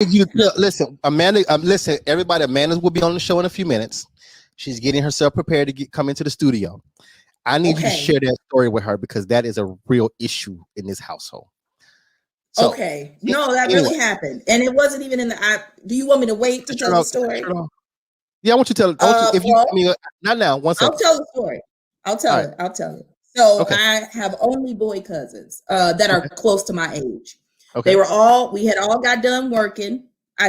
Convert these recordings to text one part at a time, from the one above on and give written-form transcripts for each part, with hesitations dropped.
You listen, Amanda. Listen, everybody. Amanda will be on the show in a few minutes. She's getting herself prepared to come into the studio. I need you to Okay. share that story with her because that is a real issue in this household. So, Okay. No, that anyway, really happened. And it wasn't even in the do you want me to wait to tell the story? Yeah, I want you to tell it. I want you, if you, Well, I mean, not now. 1 second. I'll tell the story. I'll tell All it. right. I'll tell it. So Okay. I have only boy cousins that are close to my age. Okay. We had all got done working. I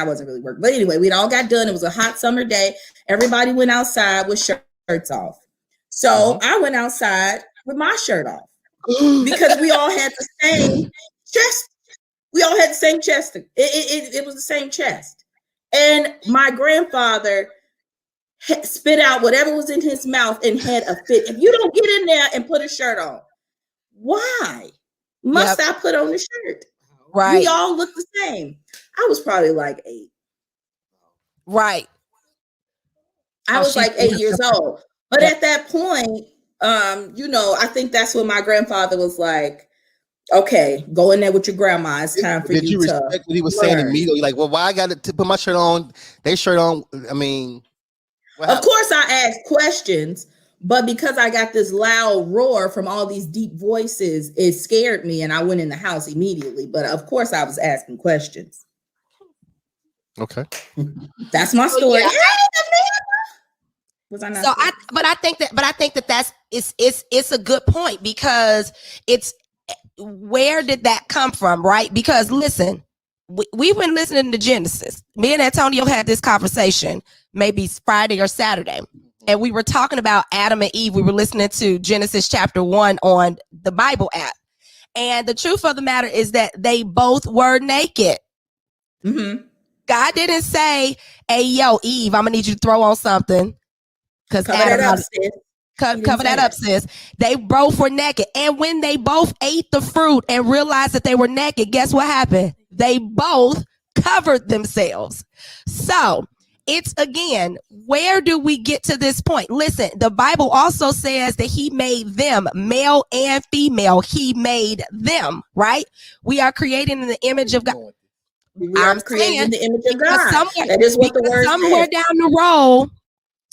wasn't really working. But anyway, we'd all got done. It was a hot summer day. Everybody went outside with shirts off. So I went outside with my shirt off because we all had the same chest. We all had the same chest. It was the same chest. And my grandfather spit out whatever was in his mouth and had a fit. If you don't get in there and put a shirt on, why must I put on the shirt? Right. We all look the same. I was probably like 8. Right. I was like 8 years old. But at that point, I think that's when my grandfather was like, okay, go in there with your grandma. It's time for you to. Did you respect what he was saying immediately? Like, well, why I got to put my shirt on? They shirt on. I mean, of course I asked questions, but because I got this loud roar from all these deep voices, it scared me and I went in the house immediately. But of course I was asking questions. Okay. That's my story. Yeah. Was I not? So I think that that's it's a good point because it's where did that come from, right? Because listen, we've been listening to Genesis. Me and Antonio had this conversation maybe Friday or Saturday, and we were talking about Adam and Eve. We were listening to Genesis chapter 1 on the Bible app, and the truth of the matter is that they both were naked. Mm-hmm. God didn't say, "Hey, yo, Eve, I'm gonna need you to throw on something." Because cover that up, sis. They both were naked. And when they both ate the fruit and realized that they were naked, guess what happened? They both covered themselves. So it's again, where do we get to this point? Listen, the Bible also says that he made them, male and female. He made them, right? We are creating in the image of God. I'm creating the image of God. That is what the word says.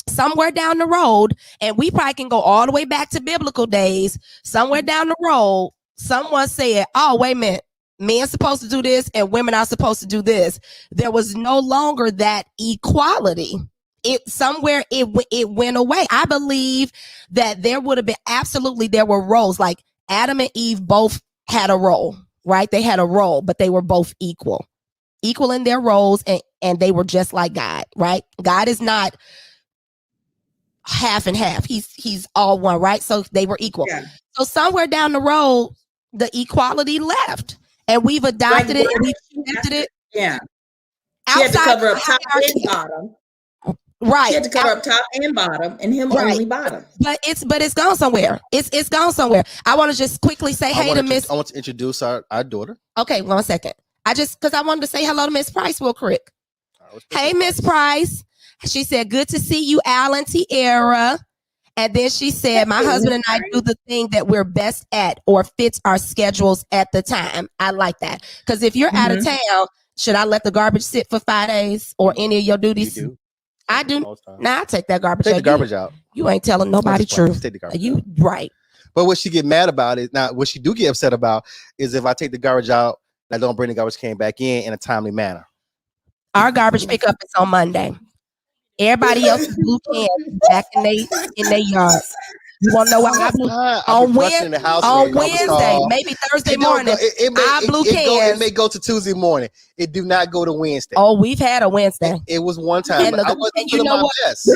Somewhere down the road, and we probably can go all the way back to biblical days. Somewhere down the road, someone said, "Oh, wait a minute, men supposed to do this and women are supposed to do this." There was no longer that equality. It went away. I believe that there would have been there were roles. Like Adam and Eve both had a role, right? They had a role, but they were both equal in their roles, and they were just like God, right? God is not half and half. He's all one, right? So they were equal. Yeah. So somewhere down the road, the equality left, and we've adopted it. And we've accepted it. Yeah. She had to cover up top and bottom. Right. She had to cover up top and bottom, and him only bottom. But it's gone somewhere. It's gone somewhere. I want to just quickly say hey to Miss. I want to introduce our daughter. Okay, 1 second. Because I wanted to say hello to Miss Price real quick. Hey, Miss Price. She said, "Good to see you, Al and Tierra." And then she said, "My husband and I do the thing that we're best at or fits our schedules at the time." I like that. Because if you're out of town, should I let the garbage sit for 5 days or any of your duties? You do. I do. Nah, I take that garbage out. Take the garbage out. You ain't telling nobody truth. Take the garbage out. Right. But what she get mad about is now what she do get upset about is if I take the garbage out, I don't bring the garbage can back in a timely manner. Our garbage pickup is on Monday. Everybody else's blue cans back in their yard. You want to know why I blew on Wednesday, maybe Thursday morning? I blew cans. It may go to Tuesday morning. It do not go to Wednesday. Oh, we've had a Wednesday. It was one time. I wasn't you know my what? best.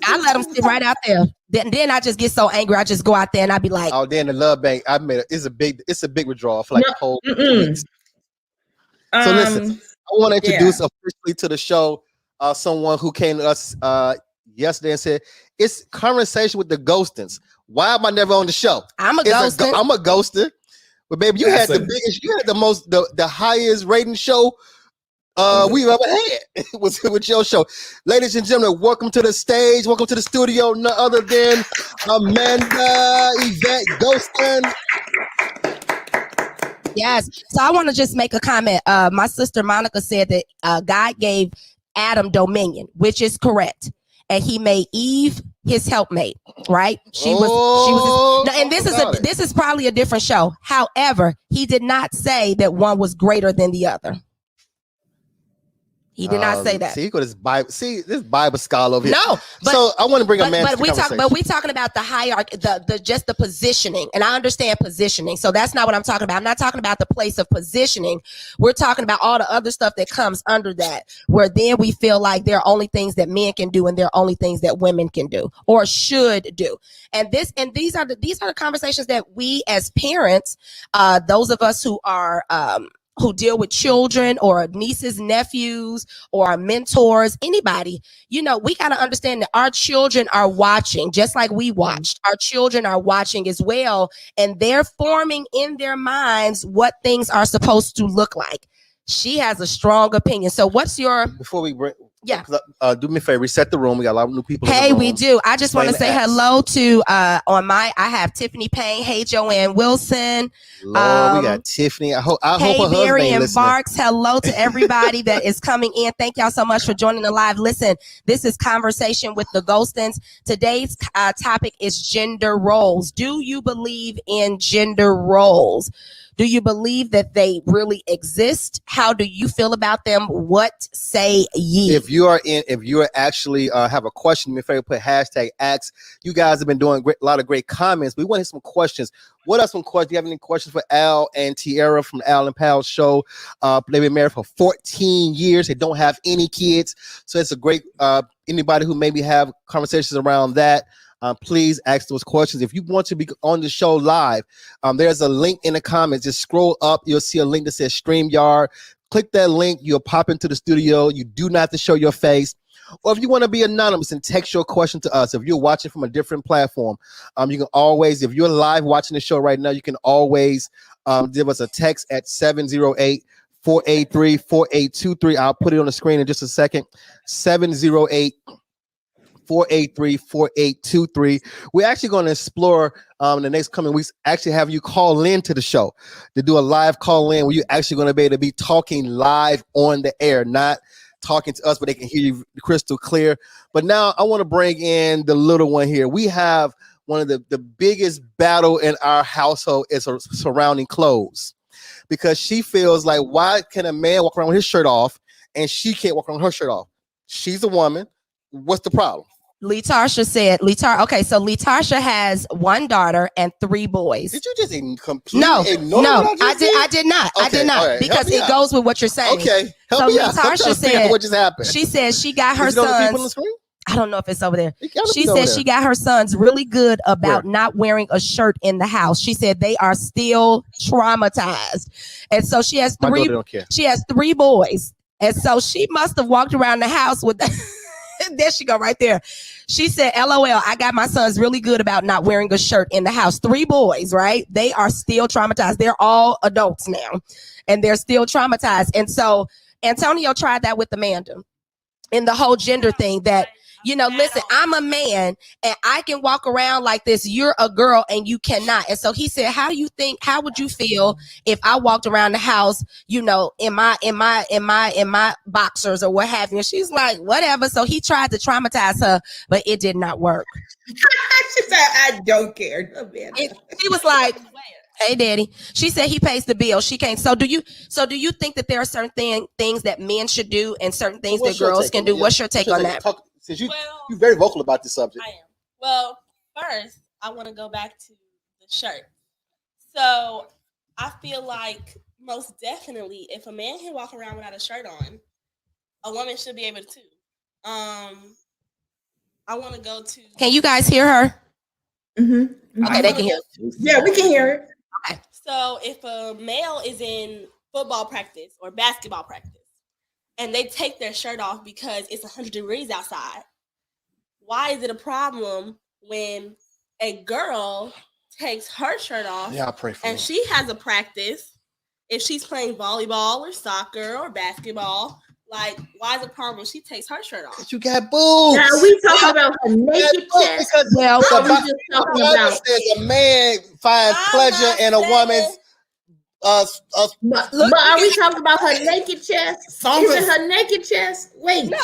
I let them sit right out there. Then I just get so angry. I just go out there and I be like, "Oh, then the love bank. I made it's a big withdrawal for like a whole 2 weeks." So listen, I want to introduce officially to the show someone who came to us yesterday and said, "It's conversation with the Ghostins. Why am I never on the show?" I'm a ghoster. I'm a ghoster. But baby, you had the biggest, you had the highest rating show we've ever had with your show. Ladies and gentlemen, welcome to the stage. Welcome to the studio. None other than Amanda Yvette Ghostin. Yes. So I want to just make a comment. My sister Monica said that God gave Adam dominion, which is correct. And he made Eve his helpmate, right? She was and this is probably a different show. However, he did not say that one was greater than the other. He did not say that. See, you got this Bible. See, this Bible scholar over here. No, but, so I want to bring a man. But we're talking about the hierarchy, the positioning, and I understand positioning. So that's not what I'm talking about. I'm not talking about the place of positioning. We're talking about all the other stuff that comes under that, where then we feel like there are only things that men can do, and there are only things that women can do or should do. And these are the conversations that we as parents, those of us who are who deal with children or nieces, nephews, or our mentors, anybody, we got to understand that our children are watching, just like we watched. Our children are watching as well, and they're forming in their minds what things are supposed to look like. She has a strong opinion. So what's your... Before we bring... Yeah. Do me a favor, reset the room. We got a lot of new people. Hey, we do. I just want to say hello to I have Tiffany Payne. Hey, Joanne Wilson. Lord, we got Tiffany. I hope her husband Marion listening. Barks. Hello to everybody that is coming in. Thank y'all so much for joining the live. Listen, this is Conversation with the Ghostins. Today's topic is gender roles. Do you believe in gender roles? Do you believe that they really exist? How do you feel about them? What say ye? If you are actually have a question, make sure you put hashtag ask. You guys have been doing a lot of great comments. We want to hear some questions. What are some questions? Do you have any questions for Al and Tiara from Al and Pal's show? They've been married for 14 years. They don't have any kids. So it's a great, anybody who maybe have conversations around that. Please ask those questions. If you want to be on the show live, there's a link in the comments. Just scroll up. You'll see a link that says StreamYard. Click that link. You'll pop into the studio. You do not have to show your face. Or if you want to be anonymous and text your question to us, if you're watching from a different platform, you can always, if you're live watching the show right now, you can always give us a text at 708-483-4823. I'll put it on the screen in just a second. 708-483-4823. We're actually going to explore in the next coming weeks, actually have you call in to the show to do a live call in where you're actually going to be able to be talking live on the air, not talking to us, but they can hear you crystal clear. But now I want to bring in the little one here. We have one of the biggest battle in our household is surrounding clothes, because she feels like, why can a man walk around with his shirt off and she can't walk around with her shirt off? She's a woman. What's the problem? Letarsha said, okay, so Letarsha has one daughter and 3 boys. Did you just completely ignore what I did not. Okay, I did not, right, because it goes with what you're saying. Okay, help me out. Letarsha said, what just happened? She said she got her sons. I don't know if it's over there. She said she got her sons really good about not wearing a shirt in the house. She said they are still traumatized. And so she has 3 boys. And so she must have walked around the house with there she go right there. She said, LOL, I got my sons really good about not wearing a shirt in the house. 3 boys, right? They are still traumatized. They're all adults now, and they're still traumatized. And so Antonio tried that with Amanda in the whole gender thing that, listen, I'm a man and I can walk around like this. You're a girl and you cannot. And so he said, how would you feel if I walked around the house, in my boxers or what have you? And she's like, whatever. So he tried to traumatize her, but it did not work. She said, I don't care. She was like, hey, daddy. She said he pays the bill. She can't. So do you think that there are certain things that men should do and certain things that girls can do? What's your take on that? Since you're very vocal about this subject. I am. Well, first, I want to go back to the shirt. So I feel like most definitely if a man can walk around without a shirt on, a woman should be able to. I want to go to... Can you guys hear her? Mm-hmm. Okay, they can hear. Yeah, we can hear it. Okay. So if a male is in football practice or basketball practice, and they take their shirt off because it's 100 degrees outside, why is it a problem when a girl takes her shirt off and she has a practice, if she's playing volleyball or soccer or basketball, like, why is it a problem when she takes her shirt off? You got boobs. Now we talking about her naked chest. The Bible says a man finds pleasure in a woman's But are we talking about her naked chest? Is it her naked chest? Wait. No.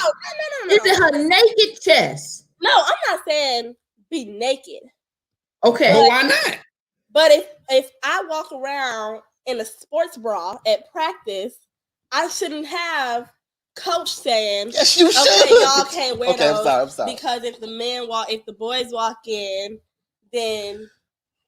Is it her naked chest? No, I'm not saying be naked. Okay. Well, why not? But if I walk around in a sports bra at practice, I shouldn't have coach saying, yes, you should. Okay, y'all can't wear those. I'm sorry. Because if the boys walk in, then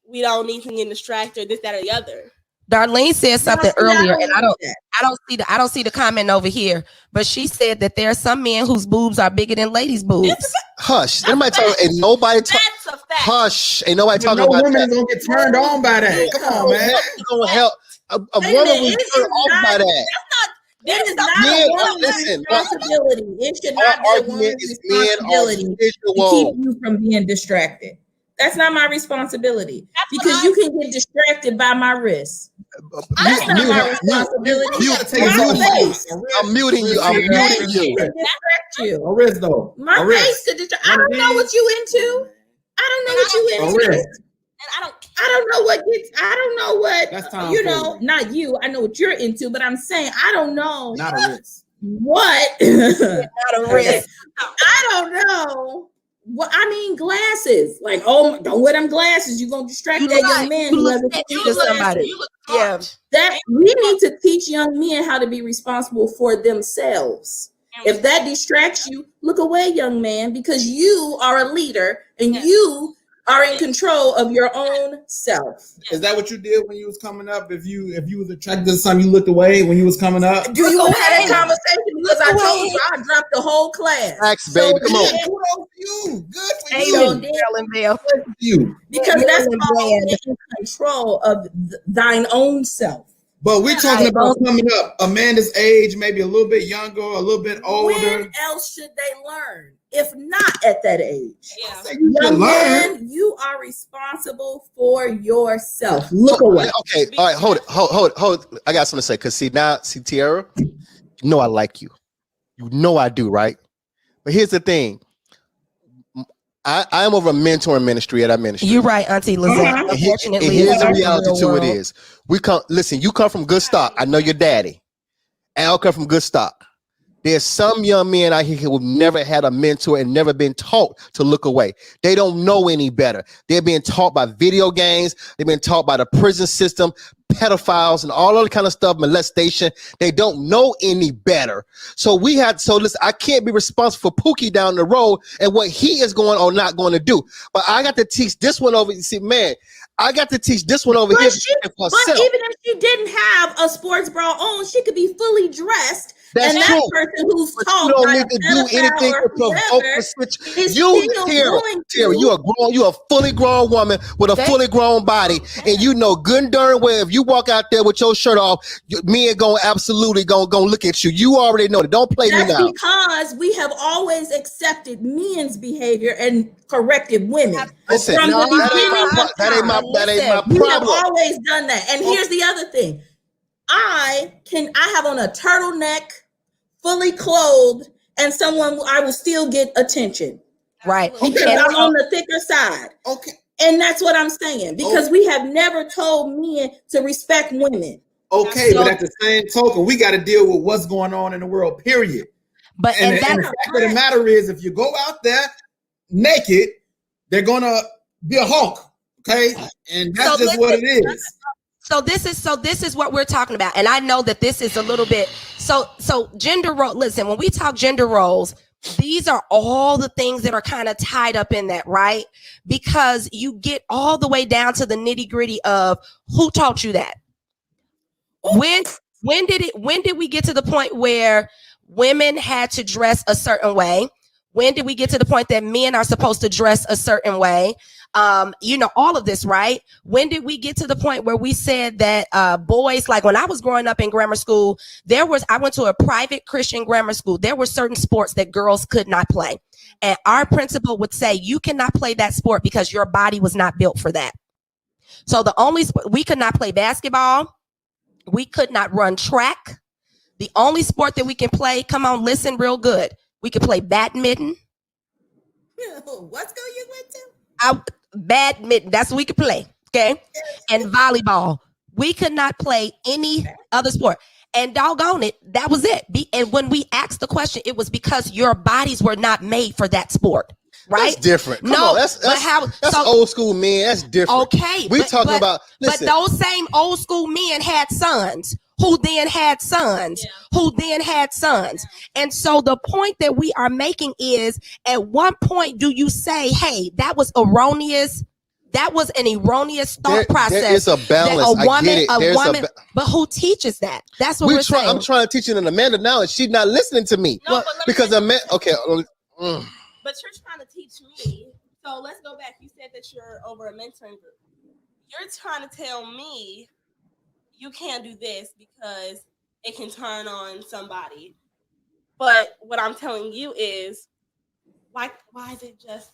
we don't need to get distracted, this, that, or the other. Darlene said something earlier, and I don't see the comment over here, but she said that there are some men whose boobs are bigger than ladies' boobs. Hush. Ain't nobody talking. That's a fact. Hush. Ain't nobody talking about women that. Gonna get turned on by that. Come on, man. It's gonna help. A woman will turn off by that. That is not a woman's responsibility. It should not be a woman's responsibility to keep you from being distracted. That's not my responsibility because you can get distracted by my wrist. That's not my responsibility. I'm muting you. I'm muting you. Distract you. A wrist though. My face could distract. I don't know what you into. I don't know what you into. And I don't know what gets. I don't know what. That's time you know. Not you. I know what you're into, but I'm saying I don't know. Not a wrist. What? Not a wrist. I don't know. Well, I mean, glasses. Like, oh, don't wear them glasses. You're gonna distract that young man who hasn't seen somebody. Yeah. That we need to teach young men how to be responsible for themselves. If that distracts you, look away, young man, because you are a leader and you are in control of your own self. Is that what you did when you was coming up? If you was attracted to something, you looked away when you was coming up? Do you have that conversation? Because I told you I dropped the whole class. Thanks, baby. Come on. You. Good for you. Because that's all in control of thine own self. But we're talking about coming up. Amanda's age, maybe a little bit younger, a little bit older. When else should they learn? If not at that age. Yeah. Young man, you are responsible for yourself. Look away. Okay, all right, hold it. I got something to say. Because see, Tiara, you know I like you. You know I do, right? But here's the thing. I am over a mentoring ministry at our ministry. You're right, Auntie Lizette. Unfortunately, here's the reality to it is. Listen, you come from good stock. I know your daddy. Al come from good stock. There's some young men out here who have never had a mentor and never been taught to look away. They don't know any better. They're being taught by video games. They've been taught by the prison system, pedophiles, and all other kind of stuff, molestation. They don't know any better. So listen, I can't be responsible for Pookie down the road and what he is going or not going to do. But I got to teach this one over. You see, man, I got to teach this one over here. But even if she didn't have a sports bra on, she could be fully dressed. That's and true. That person who's but taught you don't by need to do anything to provoke the switch. You, you're a fully grown woman with a fully grown body, and you know good and darn well if you walk out there with your shirt off, men gonna absolutely gonna look at you. You already know that. Don't play me now. Because we have always accepted men's behavior and corrected women. Listen, that ain't my problem. We have always done that. And here's the other thing. I have on a turtleneck, fully clothed, and I will still get attention. Right. Because I'm on the thicker side. Okay. And that's what I'm saying. Because we have never told men to respect women. Okay, but at the same token, we got to deal with what's going on in the world, period. But and the fact of the matter is, if you go out there naked, they're gonna be a Hulk. Okay, and that's just what it is. So this is what we're talking about, and I know that this is a little bit so gender role. Listen, when we talk gender roles, these are all the things that are kind of tied up in that, right? Because you get all the way down to the nitty gritty of who taught you that. When did we get to the point where women had to dress a certain way? When did we get to the point that men are supposed to dress a certain way? All of this, right? When did we get to the point where we said that boys, like when I was growing up in grammar school, I went to a private Christian grammar school. There were certain sports that girls could not play. And our principal would say, you cannot play that sport because your body was not built for that. So we could not play basketball. We could not run track. The only sport that we can play, come on, listen real good. We could play badminton. What school you went to? Badminton. That's what we could play. Okay. And volleyball. We could not play any other sport. And doggone it, that was it. And when we asked the question, it was because your bodies were not made for that sport. Right? That's different. Come no, on, that's old school men. That's different. Okay. We talking about, listen. But those same old school men had sons who then had sons, who then had sons. And so the point that we are making is, at one point do you say, hey, that was erroneous? That was an erroneous thought process. There is a balance. A woman, I get it. But who teaches that? That's what we're saying. I'm trying to teach it to Amanda now, and she's not listening to me. No, because Amanda, okay. But you're trying to teach me. So let's go back. You said that you're over a mentoring group. You're trying to tell me you can't do this because it can turn on somebody. But what I'm telling you is, why is it just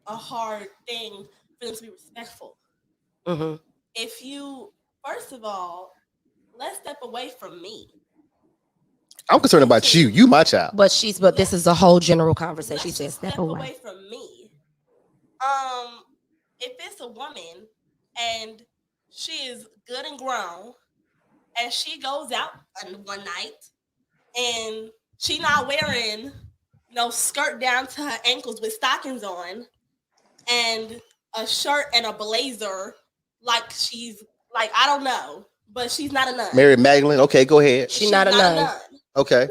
a hard thing for them to be respectful? Mm-hmm. If you, first of all, let's step away from me. I'm concerned about you. You my child. But this is a whole general conversation. She said, step away from me. If it's a woman and she is good and grown and she goes out one night and she not wearing no skirt down to her ankles with stockings on and a shirt and a blazer, like she's like, I don't know, but she's not a nun. Mary Magdalene. Okay, go ahead. She's not a nun. Okay.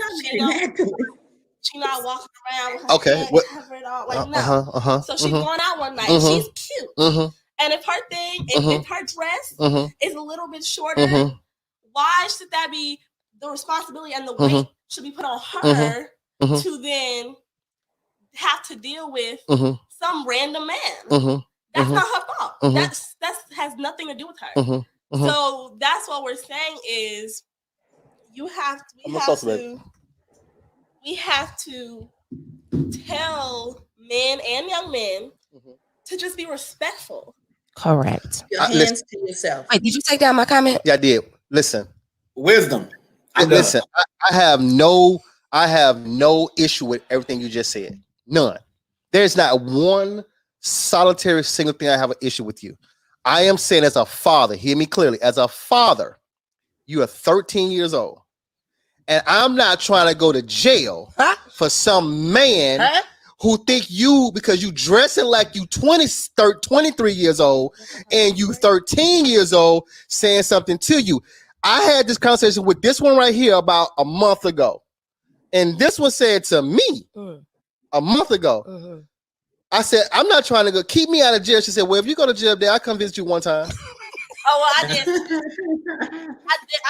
She's not walking around with her head covered all, like, no. So she's going out one night. She's cute. And if her thing, if her dress is a little bit shorter, why should that be the responsibility and the weight should be put on her to then have to deal with some random man? That's not her fault. That's has nothing to do with her. So that's what we're saying is we have to tell men and young men to just be respectful. Correct. Your hands to yourself. Wait, did you take down my comment? Yeah, I did. Listen. Wisdom. Listen, I have no issue with everything you just said. None. There's not one solitary single thing I have an issue with you. I am saying, as a father, hear me clearly, as a father, you are 13 years old. And I'm not trying to go to jail for some man who think you, because you dressing like you 23 years old and you 13 years old, saying something to you. I had this conversation with this one right here about a month ago. And this one said to me a month ago, I said, I'm not trying to go, keep me out of jail. She said, well, if you go to jail there, I'll come visit you one time. Oh, well, I did.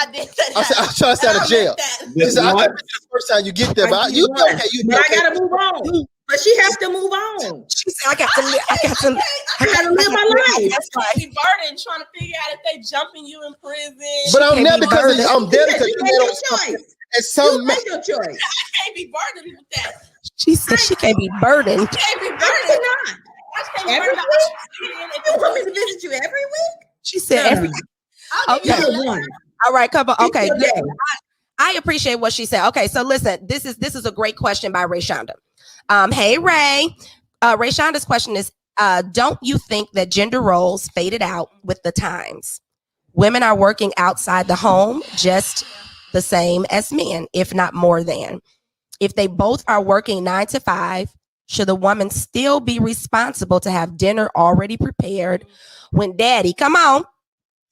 I did that. I said, I'm trying to stay out of jail. She said, I'll come visit you the first time you get there, but you okay. But I gotta move on. But she has to move on. She said, I gotta live my life. That's why he burdened trying to figure out if they jumping you in prison. But I'm there because I'm there because you made your choice. And some made your choice. I can't be burdened with that. She said she can't be burdened. I can't be burdened. I can't every week? You want me to visit you every week? She said every week. Okay. All right, come on. Okay. I appreciate what she said. Okay, so listen, this is a great question by Ray Shonda. Hey Ray. Ray Shonda's question is, don't you think that gender roles faded out with the times? Women are working outside the home just the same as men, if not more than. If they both are working 9 to 5, should the woman still be responsible to have dinner already prepared when daddy, come on.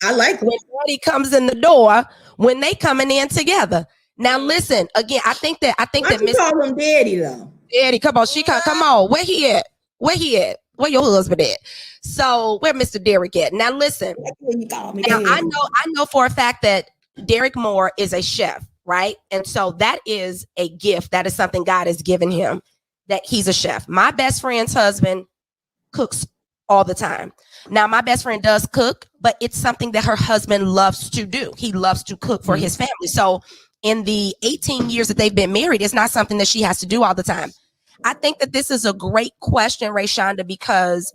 I like when daddy comes in the door, when they coming in together. Now listen, again, I think that Miss call him daddy though. Daddy, come on, come on. Where he at? Where your husband at? So where Mr. Derek at? Now listen. Now, I know for a fact that Derek Moore is a chef, right? And so that is a gift. That is something God has given him, that he's a chef. My best friend's husband cooks all the time. Now, my best friend does cook, but it's something that her husband loves to do. He loves to cook for his family. So in the 18 years that they've been married, it's not something that she has to do all the time. I think that this is a great question, Ray Shonda, because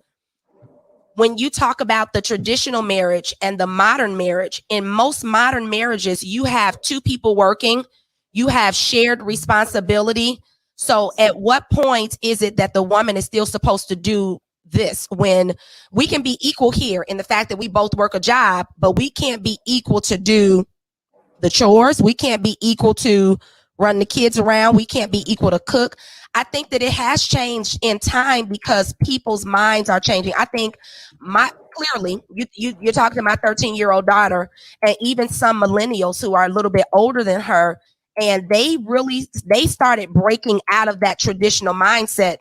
when you talk about the traditional marriage and the modern marriage, in most modern marriages, you have two people working, you have shared responsibility. So at what point is it that the woman is still supposed to do this when we can be equal here in the fact that we both work a job, but we can't be equal to do the chores. We can't be equal to run the kids around. We can't be equal to cook. I think that it has changed in time because people's minds are changing. I think clearly you're talking to my 13-year-old daughter and even some millennials who are a little bit older than her, and they started breaking out of that traditional mindset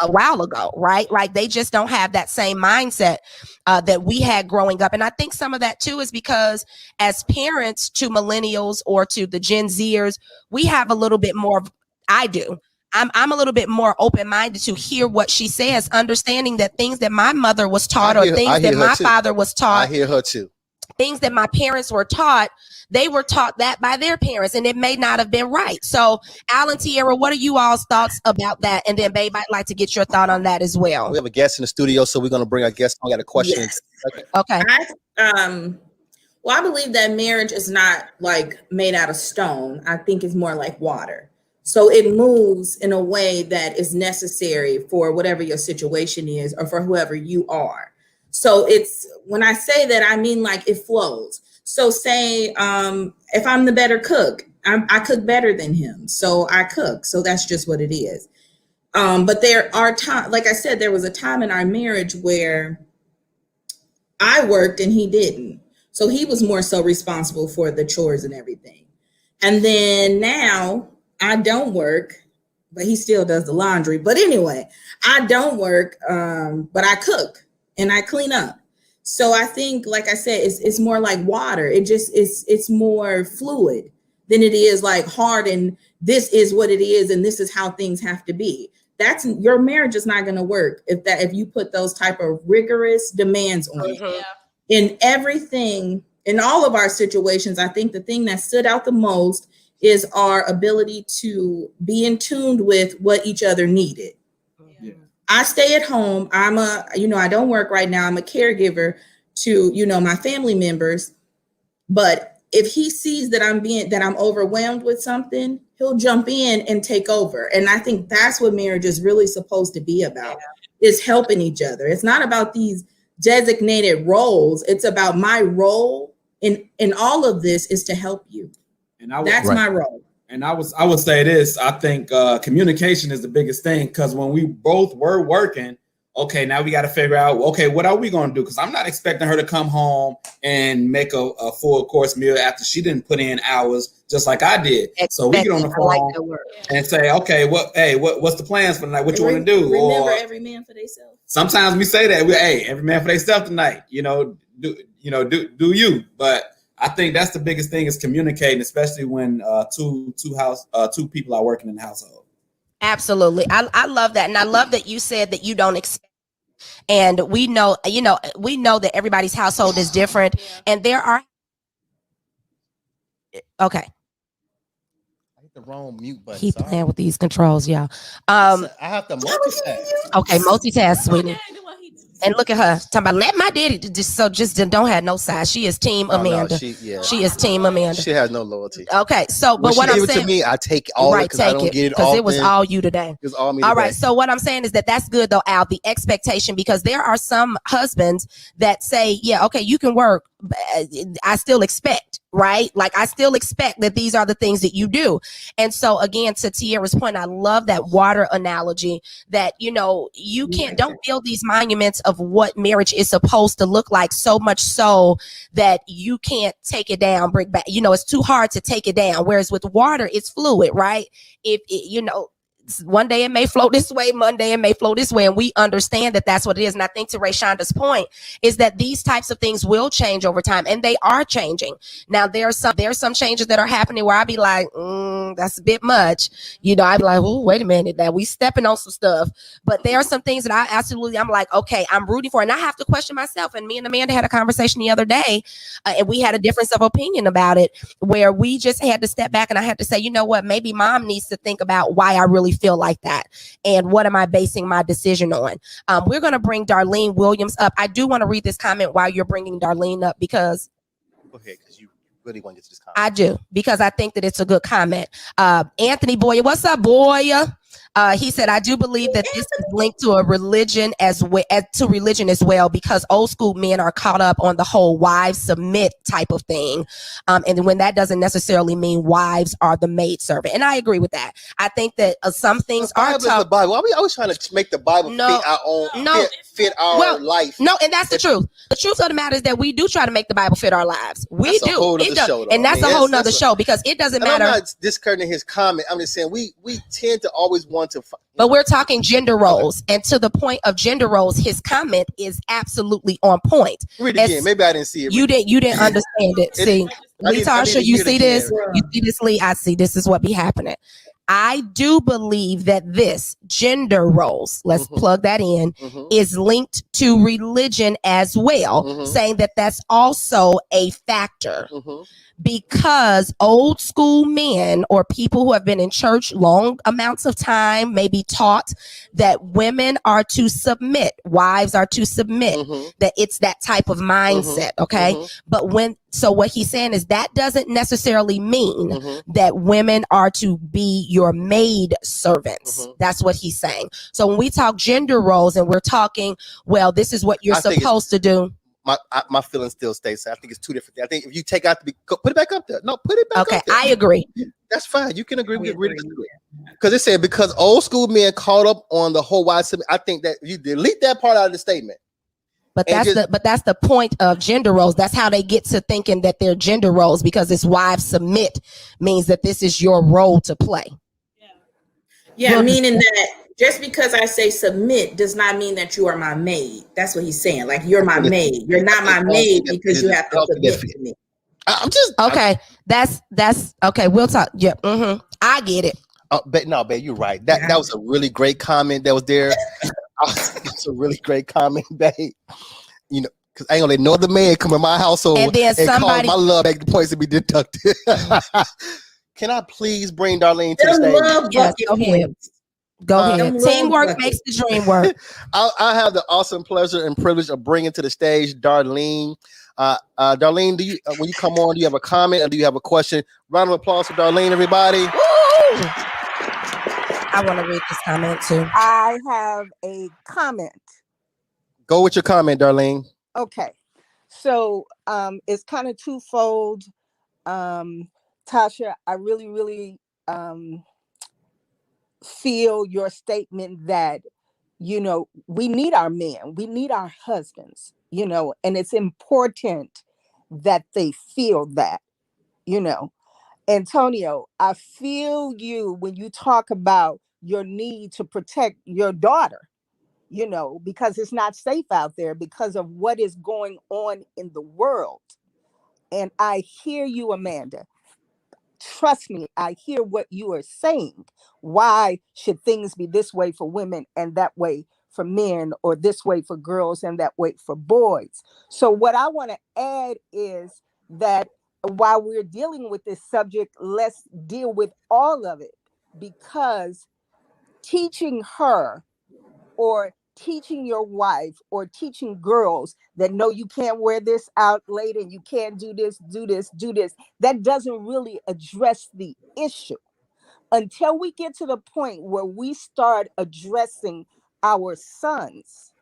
a while ago, right? Like they just don't have that same mindset that we had growing up. And I think some of that too is because as parents to millennials or to the Gen Zers, we have a little bit more, I'm a little bit more open-minded to hear what she says, understanding that things that my mother was taught or things that my father was taught. I hear her too. Things that my parents were taught, they were taught that by their parents, and it may not have been right. So, Alan, Tierra, what are you all's thoughts about that? And then, babe, I'd like to get your thought on that as well. We have a guest in the studio, so we're going to bring our guest on. I got a question. Yes. Okay. Well, I believe that marriage is not like made out of stone. I think it's more like water. So it moves in a way that is necessary for whatever your situation is or for whoever you are. So it's, when I say that, I mean like it flows. So say if I'm the better cook, I cook better than him. So I cook. So that's just what it is. But there are times, like I said, there was a time in our marriage where I worked and he didn't. So he was more so responsible for the chores and everything. And then now I don't work, but he still does the laundry. But anyway, I don't work, but I cook and I clean up. So I think, like I said, it's more like water. It's more fluid than it is like hard. And this is what it is. And this is how things have to be. Your marriage is not going to work if you put those type of rigorous demands on it. Yeah. In everything, in all of our situations, I think the thing that stood out the most is our ability to be in tune with what each other needed. Yeah. I stay at home. I don't work right now. I'm a caregiver to, my family members. But if he sees that I'm overwhelmed with something, he'll jump in and take over. And I think that's what marriage is really supposed to be about, is helping each other. It's not about these designated roles. It's about my role in all of this is to help you. And that's my role. And I would say this. I think communication is the biggest thing, because when we both were working, okay, now we got to figure out, okay, what are we going to do? Because I'm not expecting her to come home and make a full course meal after she didn't put in hours just like I did. So we get on the phone and say, okay, what's the plans for tonight? What you want to do? Remember, every man for themselves. Sometimes we say that every man for themselves tonight. Do you? But I think that's the biggest thing, is communicating, especially when two people are working in the household. Absolutely. I love that. And I love that you said that you don't expect. And we know that everybody's household is different. And there are. Okay. I hit the wrong mute button. Keep playing with these controls, y'all. I have to multitask. Okay, multitask, sweetie. And look at her talking about, let my daddy just don't have no side. She is team Amanda. No, she is team Amanda. She has no loyalty. Okay, so but what I'm saying to me, I take all right, because I don't get it all. Because it was all you today. It was all me. All right. So what I'm saying is that's good though, Al. The expectation, because there are some husbands that say, yeah, okay, you can work. I still expect, right? Like I still expect that these are the things that you do. And so again, to Tierra's point, I love that water analogy, that you don't build these monuments of what marriage is supposed to look like, so much so that you can't take it down, bring back, it's too hard to take it down. Whereas with water, it's fluid, right? If one day it may flow this way, Monday it may flow this way, and we understand that that's what it is. And I think to Rayshonda's point is that these types of things will change over time, and they are changing. Now there's some changes that are happening where I be like, that's a bit much. I'd be like, oh, wait a minute, that we stepping on some stuff. But there are some things that I'm like, okay, I'm rooting for, and I have to question myself. And me and Amanda had a conversation the other day, and we had a difference of opinion about it, where we just had to step back, and I had to say, you know what, maybe mom needs to think about why I really feel like that, and what am I basing my decision on. We're going to bring Darlene Williams up. I do want to read this comment while you're bringing Darlene up, because go ahead, because you really want to get to this comment. I do, because I think that it's a good comment. Anthony Boyer, what's up, Boyer? He said, I do believe that this is linked to a religion as well, because old school men are caught up on the whole wives submit type of thing. And when that doesn't necessarily mean wives are the maid servant. And I agree with that. I think that some things are the Bible. I was trying to make the Bible fit our own, fit our life. No, and that's the truth. The truth of the matter is that we do try to make the Bible fit our lives. We do. And that's a whole nother show, because it doesn't matter. I'm not discrediting his comment. I'm just saying we tend to always want to. But we're talking gender roles, and to the point of gender roles, his comment is absolutely on point. Read it again. Maybe I didn't see it. You didn't understand it. See, Tasha, you see this? You see this, Lee? I see. This is what be happening. I do believe that this gender roles, let's plug that in, is linked to religion as well, saying that that's also a factor. Because old school men or people who have been in church long amounts of time may be taught that women are to submit, wives are to submit, that it's that type of mindset, okay? But what he's saying is that doesn't necessarily mean that women are to be your maid servants. That's what he's saying. So when we talk gender roles and we're talking, well, this is what you're supposed to do. My feelings still stay. So I think it's two different things. I think if you take out put it back up there. No, put it back up there. Okay, I agree. That's fine. You can agree. We agree to disagree. Because it said because old school men caught up on the whole wide. I think that you delete that part out of the statement. But that's the point of gender roles. That's how they get to thinking that they're gender roles, because this wives submit means that this is your role to play. Yeah, meaning that just because I say submit does not mean that you are my maid. That's what he's saying. Like, you're my maid. You're not my maid because you have to submit to me. I'm just okay. That's okay. We'll talk. Yeah. I get it. But you're right. That was a really great comment that was there. It's a really great comment, babe. You know, because I ain't gonna let no other man come in my household and cause my love back the points to be deducted. Can I please bring Darlene to the stage? Yes, go ahead. Teamwork makes the dream work. I have the awesome pleasure and privilege of bringing to the stage Darlene. Darlene, do you when you come on, do you have a comment or do you have a question? Round of applause for Darlene, everybody. Woo! I want to read this comment too. I have a comment. Go with your comment, Darlene. Okay. So it's kind of twofold. Tasha, I really, really feel your statement that, you know, we need our men, we need our husbands, you know, and it's important that they feel that, you know. Antonio, I feel you when you talk about your need to protect your daughter, you know, because it's not safe out there because of what is going on in the world. And I hear you, Amanda. Trust me, I hear what you are saying. Why should things be this way for women and that way for men, or this way for girls and that way for boys? So what I want to add is that while we're dealing with this subject, let's deal with all of it, because teaching her or teaching your wife or teaching girls that no, you can't wear this out late and you can't do this, that doesn't really address the issue. Until we get to the point where we start addressing our sons,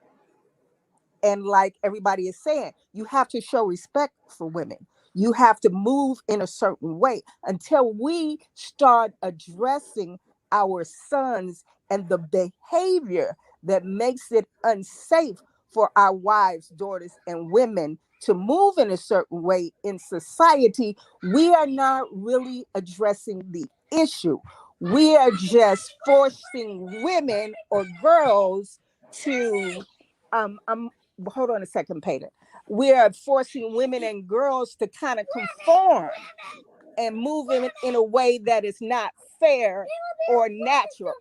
and like everybody is saying, you have to show respect for women. You have to move in a certain way. Until we start addressing our sons and the behavior that makes it unsafe for our wives, daughters, and women to move in a certain way in society, we are not really addressing the issue. We are just forcing women or girls to, hold on a second, Peter. We are forcing women and girls to kind of conform and move in a way that is not fair or natural,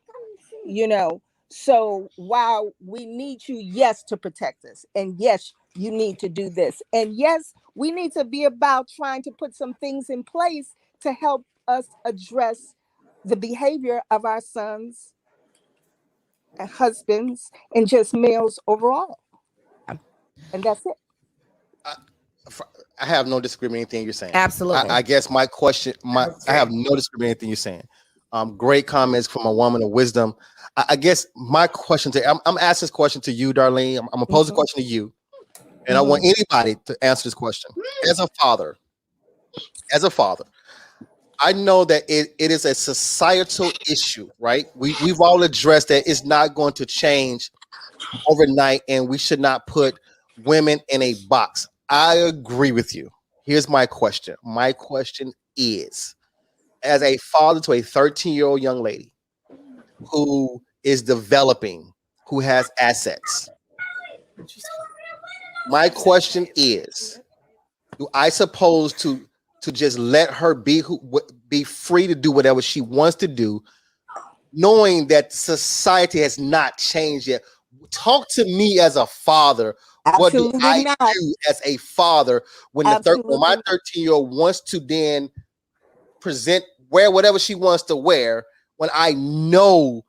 you know. So while we need you, yes, to protect us, and yes, you need to do this, and yes, we need to be about trying to put some things in place to help us address the behavior of our sons and husbands and just males overall. And that's it. I have no disagreement with anything you're saying. Absolutely. I guess my question, I have no disagreement with anything you're saying. Great comments from a woman of wisdom. I guess my question I'm asking this question to you, Darlene. I'm gonna pose a question to you, and I want anybody to answer this question. As a father, I know that it is a societal issue, right? We've all addressed that it's not going to change overnight, and we should not put women in a box. I agree with you. Here's my question. My question is, as a father to a 13-year-old young lady who is developing, who has assets, my question is, do I suppose to just let her be free to do whatever she wants to do, knowing that society has not changed yet? Talk to me as a father. Absolutely what do I not. do as a father when my 13-year-old wants to then wear whatever she wants to wear, when I know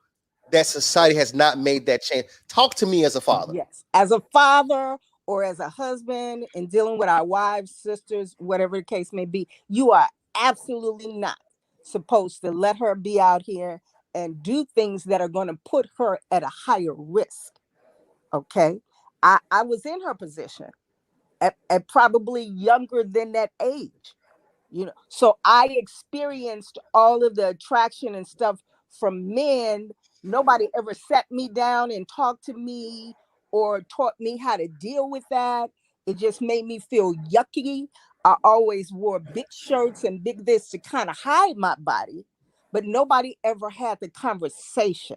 that society has not made that change? Talk to me as a father. Yes, as a father or as a husband, and dealing with our wives, sisters, whatever the case may be, you are absolutely not supposed to let her be out here and do things that are going to put her at a higher risk. Okay, I was in her position at probably younger than that age, so I experienced all of the attraction and stuff from men. Nobody ever sat me down and talked to me or taught me how to deal with that. It just made me feel yucky. I always wore big shirts and big this to kind of hide my body, but nobody ever had the conversation.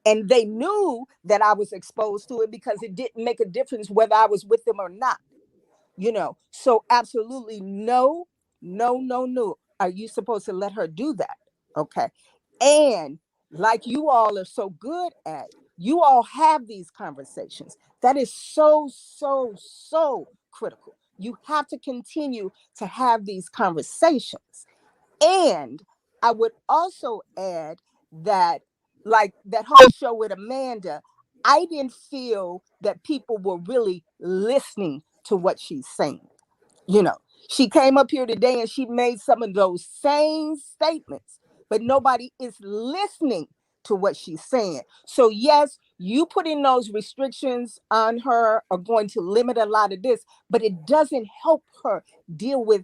And they knew that I was exposed to it because it didn't make a difference whether I was with them or not. So absolutely no. Are you supposed to let her do that? Okay. And like you all are so good at, you all have these conversations. That is so critical. You have to continue to have these conversations. And I would also add that, like that whole show with Amanda, I didn't feel that people were really listening to what she's saying. She came up here today and she made some of those same statements, but nobody is listening to what she's saying. So yes, you putting those restrictions on her are going to limit a lot of this, but it doesn't help her deal with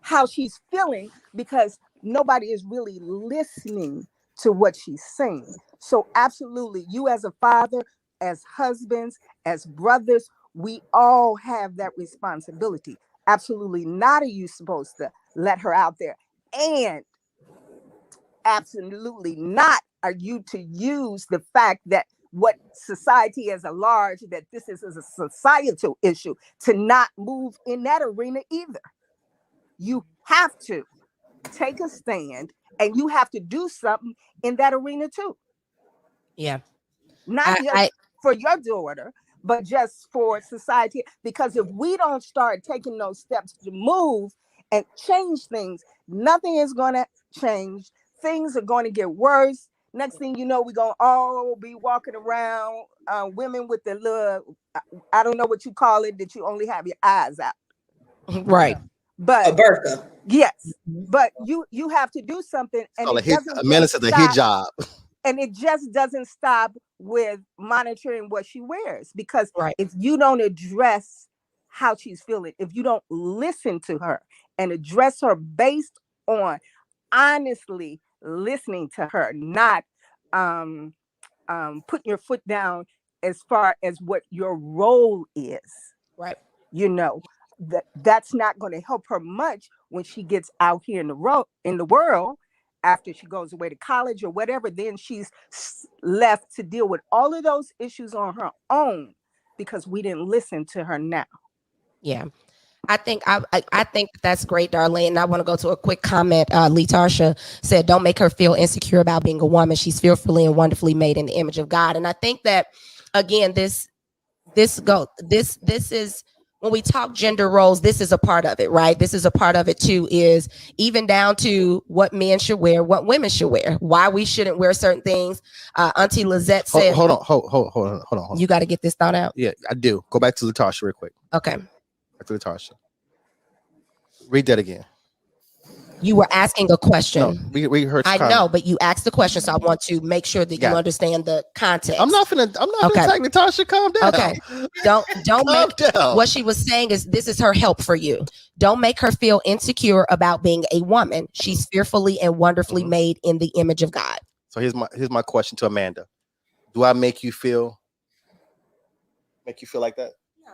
how she's feeling, because nobody is really listening to what she's saying. So absolutely, you as a father, as husbands, as brothers, we all have that responsibility. Absolutely not are you supposed to let her out there. And absolutely not are you to use the fact that what society as a large, that this is a societal issue, to not move in that arena either. You have to take a stand and you have to do something in that arena too. Yeah. Not just for your daughter, but just for society. Because if we don't start taking those steps to move and change things, nothing is going to change. Things are going to get worse. Next thing you know, we're going to all be walking around, women with the little, I don't know what you call it, that you only have your eyes out. Right. But a burqa. Yes. But you have to do something. And Amanda said the hijab. And it just doesn't stop with monitoring what she wears, because right. if you don't address how she's feeling, if you don't listen to her and address her based on honestly listening to her, not putting your foot down as far as what your role is, right? That's not going to help her much when she gets out here in the world. After she goes away to college or whatever, then she's left to deal with all of those issues on her own because we didn't listen to her now. Yeah. I think that's great, Darlene. And I want to go to a quick comment. Lee Tarsha said, don't make her feel insecure about being a woman. She's fearfully and wonderfully made in the image of God. And I think that, again, this is, when we talk gender roles, this is a part of it, right? This is a part of it too, is even down to what men should wear, what women should wear, why we shouldn't wear certain things. Auntie Lizette said, hold on. You got to get this thought out. Yeah, I do. Go back to Latasha real quick. Okay. Back to Latasha. Read that again. You were asking a question. No, we heard. I know, but you asked the question, so I want to make sure that you understand the context. I'm not gonna attack Natasha. Calm down. Okay. Don't calm down. What she was saying is this is her help for you. Don't make her feel insecure about being a woman. She's fearfully and wonderfully made in the image of God. So here's my question to Amanda. Do I make you feel like that? No.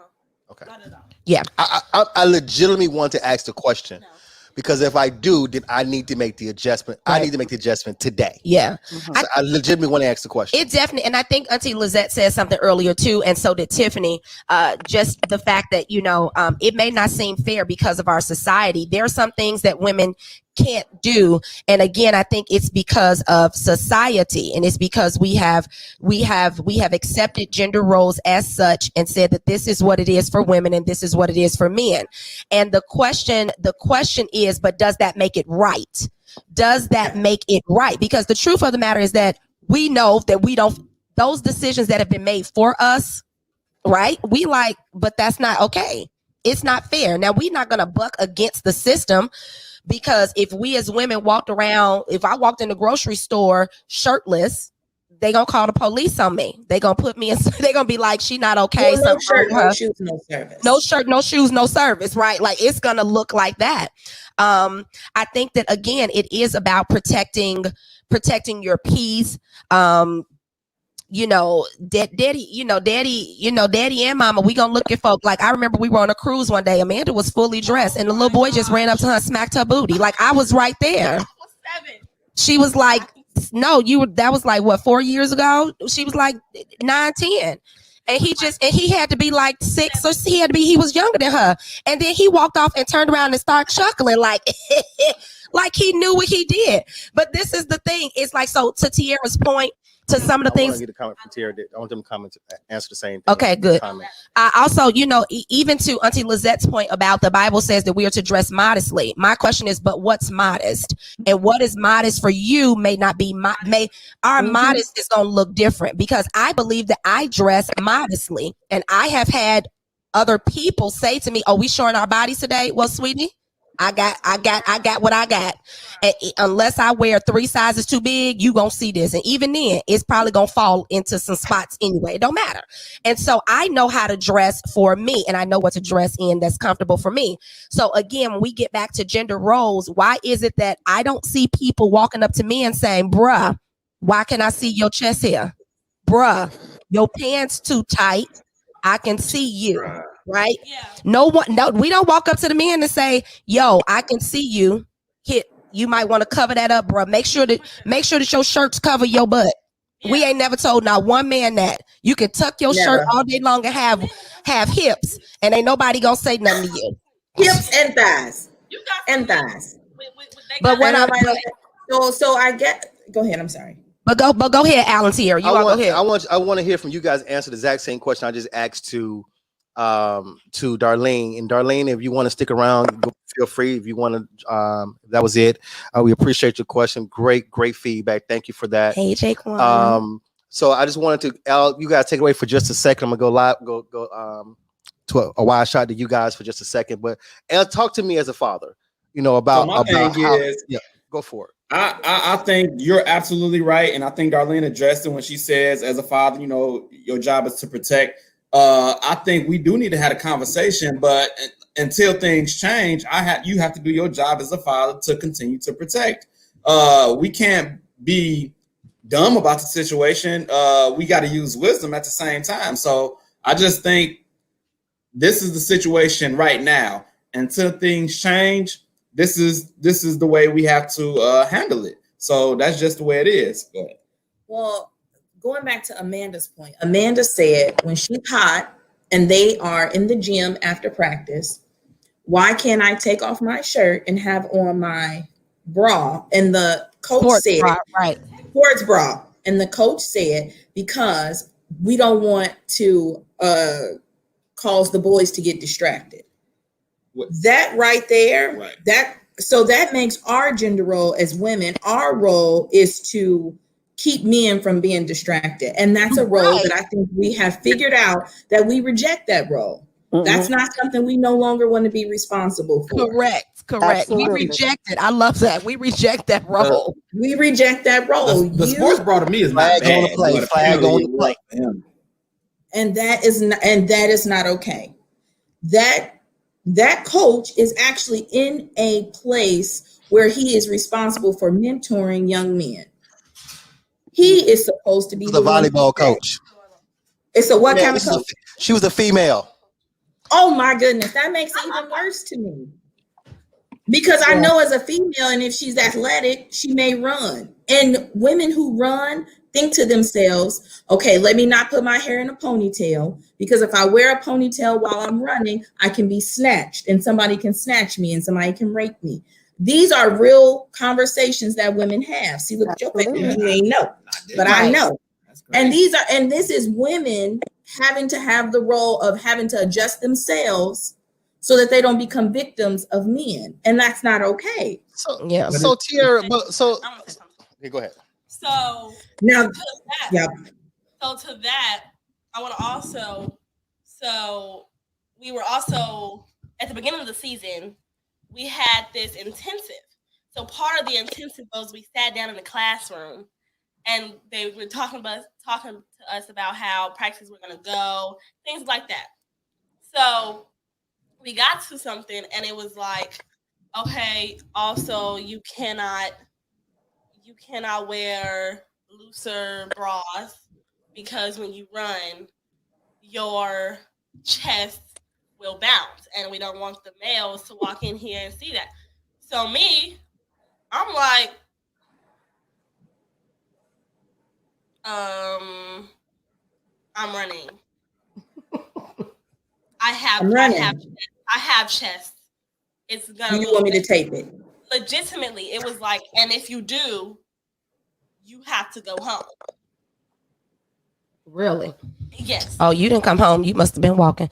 Okay. Not at all. Yeah. I legitimately want to ask the question. No. Because if I do, then I need to make the adjustment. Right. I need to make the adjustment today. Yeah. So I legitimately want to ask the question. It definitely, and I think Auntie Lizette said something earlier too, and so did Tiffany. Just the fact that, it may not seem fair because of our society. There are some things that women can't do, and again, I think it's because of society, and it's because we have accepted gender roles as such and said that this is what it is for women and this is what it is for men. And the question is, but does that make it right? Does that make it right? Because the truth of the matter is that we know that those decisions that have been made for us, right? But that's not okay. It's not fair. Now, we're not going to buck against the system, because if we as women if I walked in the grocery store shirtless, they gonna call the police on me. They gonna put me in. They gonna be like, she not okay. No shirt, no shoes, no service. No shirt, no shoes, no service. Right? Like, it's gonna look like that. I think that again, it is about protecting your peace. Daddy and mama, we gonna look at folk. Like, I remember we were on a cruise one day. Amanda was fully dressed, and the little boy just ran up to her and smacked her booty. Like, I was right there. She was like, no, that was like, what, 4 years ago? She was like 9, 10. And he had to be like 6, or he was younger than her. And then he walked off and turned around and started chuckling like, like he knew what he did. But this is the thing. It's like, so to Tiara's point, to some of the things. I want to get a comment from Tiara. I want them to comment to answer the same thing. Okay, good. Also, even to Auntie Lizette's point about the Bible says that we are to dress modestly. My question is, but what's modest? And what is modest for you may not be modest is going to look different, because I believe that I dress modestly, and I have had other people say to me, "Oh, we showing our bodies today?" Well, sweetie, I got what I got. And unless I wear 3 sizes too big, you gonna see this. And even then, it's probably gonna fall into some spots anyway. It don't matter. And so I know how to dress for me, and I know what to dress in that's comfortable for me. So again, when we get back to gender roles, why is it that I don't see people walking up to me and saying, bruh, why can I see your chest hair? Bruh, your pants too tight. I can see you. Right? Yeah. No, we don't walk up to the men and say, yo, I can see you. You might want to cover that up, bro. Make sure that your shirts cover your butt. Yeah. We ain't never told not one man that. You can tuck your shirt all day long and have hips, and ain't nobody gonna say nothing to you. Hips and thighs. But what so I get. Go ahead. I'm sorry. But go ahead, Alan. Here, go ahead. I want to hear from you guys. Answer the exact same question I just asked to Darlene. And Darlene, if you want to stick around, feel free. If you want to, that was it. We appreciate your question. Great feedback. Thank you for that. Hey, Jaquan. So I just wanted to, you guys take it away for just a second. I'm gonna go live, go to a wide shot to you guys for just a second. But talk to me as a father, about how. Yeah, go for it. I think you're absolutely right, and I think Darlene addressed it when she says, as a father, your job is to protect. I think we do need to have a conversation, but until things change, you have to do your job as a father to continue to protect. We can't be dumb about the situation. We got to use wisdom at the same time. So I just think this is the situation right now. Until things change, this is the way we have to handle it. So that's just the way it is. Well, going back to Amanda's point, Amanda said when she's hot and they are in the gym after practice, why can't I take off my shirt and have on my bra? And the coach said, sports bra. And the coach said, because we don't want to cause the boys to get distracted. That right there, that makes our gender role as women, our role is to keep men from being distracted. And that's a role that I think we have figured out that we reject that role. That's not something we no longer want to be responsible for. Correct. Absolutely. We reject it. I love that. We reject that role. We reject that role. The sports bra to me is not Flag bad. on the play. Flag on the play. And that is not okay. That coach is actually in a place where he is responsible for mentoring young men. He is supposed to be the volleyball coach. It's a what kind of coach? She was a female. Oh my goodness, that makes it even worse to me. Because I know as a female, and if she's athletic, she may run. And women who run think to themselves, okay, let me not put my hair in a ponytail, because if I wear a ponytail while I'm running, I can be snatched, and somebody can snatch me, and somebody can rape me. These are real conversations that women have. See, look at your face, you ain't know, but I know. And this is women having to have the role of having to adjust themselves so that they don't become victims of men, and that's not okay. So Tiara, okay, go ahead. So now, to that, I want to also. So we were also at the beginning of the season, we had this intensive. So part of the intensive was we sat down in the classroom, and they were talking to us about how practices were going to go, things like that. So we got to something, and it was like, okay, also you cannot wear looser bras, because when you run, your chest will bounce, and we don't want the males to walk in here and see that. So me, I'm like, I'm running. I have chest. It's gonna. You want me to tape it? Legitimately, it was like, and if you do, you have to go home. Really? Yes. Oh, you didn't come home. You must have been walking.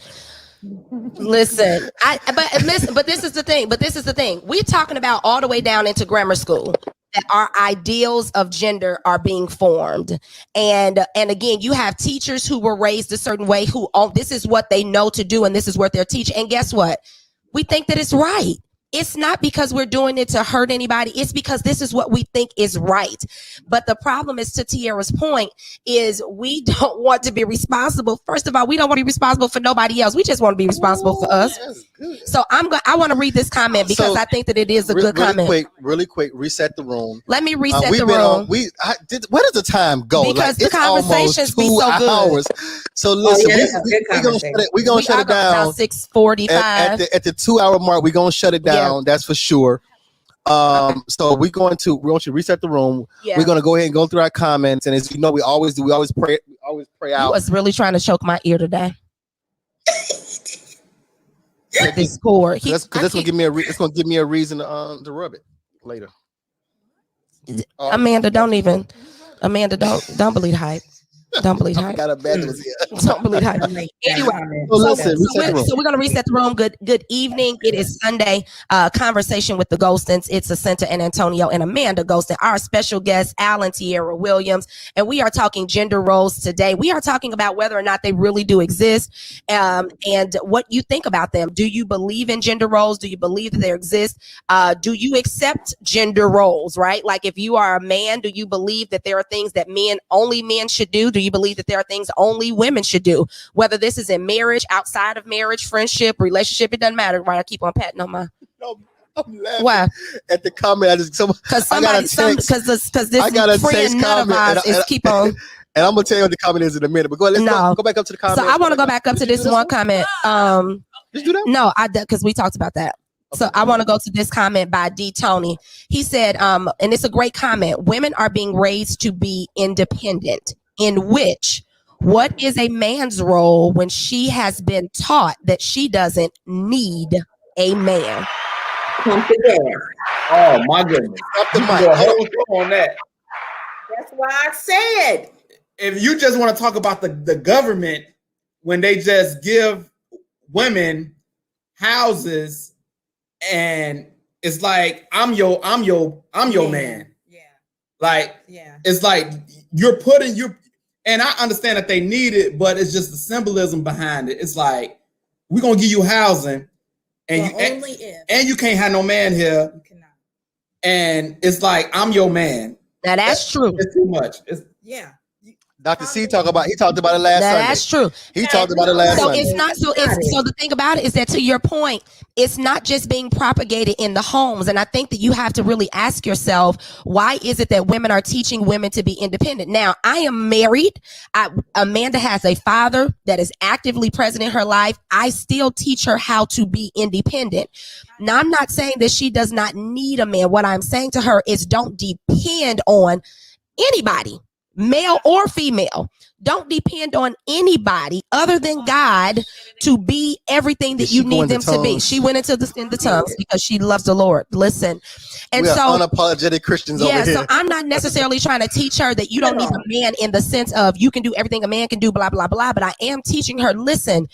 Listen, but this is the thing. We're talking about all the way down into grammar school that our ideals of gender are being formed. And again, you have teachers who were raised a certain way who, this is what they know to do, and this is what they're teaching. And guess what? We think that it's right. It's not because we're doing it to hurt anybody. It's because this is what we think is right. But the problem is, to Tiara's point, is we don't want to be responsible. First of all, we don't want to be responsible for nobody else. We just want to be responsible for us. So I want to read this comment because I think that it is a good comment. Really quick, reset the room. Let me reset the room. Where does the time go? Because the conversations be so good. So listen, we're going to shut it down. About 6:45. At the 2 hour mark, we're going to shut it down. That's for sure. So we want to reset the room. Yeah. We're going to go ahead and go through our comments, and as you know, we always do. We always pray out. I was really trying to choke my ear today. This cord. That's going to give me a reason to rub it later. Amanda, don't believe hype. Don't believe hype. Don't believe hype. Anyway, so we're gonna reset the room. Good evening. It is Sunday. Conversation with the Ghostins. It's Jacinta and Antonio and Amanda Ghostin. Our special guest, Alan Tiara Williams, and we are talking gender roles today. We are talking about whether or not they really do exist, and what you think about them. Do you believe in gender roles? Do you believe that they exist? Do you accept gender roles? Right? Like, if you are a man, do you believe that there are things that only men should do? Do you believe that there are things only women should do? Whether this is in marriage, outside of marriage, friendship, relationship, it doesn't matter. Right? I keep on patting on my. No, I'm laughing. Why? At the comment, because this friend none of ours is keep on. And I'm gonna tell you what the comment is in a minute. But go back up to the comment. So I want to go back up to this one comment. Did you do that? No, because we talked about that. So I want to go to this comment by D. Tony. He said, and it's a great comment. Women are being raised to be independent. In which, what is a man's role when she has been taught that she doesn't need a man? Come together. Oh my goodness! On that. That's why I said, if you just want to talk about the government when they just give women houses, and it's like I'm your man. Yeah. Like, it's like you're putting and I understand that they need it, but it's just the symbolism behind it. It's like, we're gonna give you housing, and well, you can't have no man here. You cannot. And it's like, I'm your man. Now that's true. It's too much. Yeah. Dr. C talked about it last Sunday. That's true. He talked about it last Sunday. It's not so the thing about it is that, to your point, it's not just being propagated in the homes. And I think that you have to really ask yourself, why is it that women are teaching women to be independent? Now, I am married. Amanda has a father that is actively present in her life. I still teach her how to be independent. Now, I'm not saying that she does not need a man. What I'm saying to her is, don't depend on anybody, male or female. Don't depend on anybody other than God to be everything that you need them to be. She went into the tongues because she loves the Lord. Listen. And we are so unapologetic Christians over here. So I'm not necessarily trying to teach her that you don't need a man in the sense of you can do everything a man can do, blah, blah, blah. But I am teaching her, listen,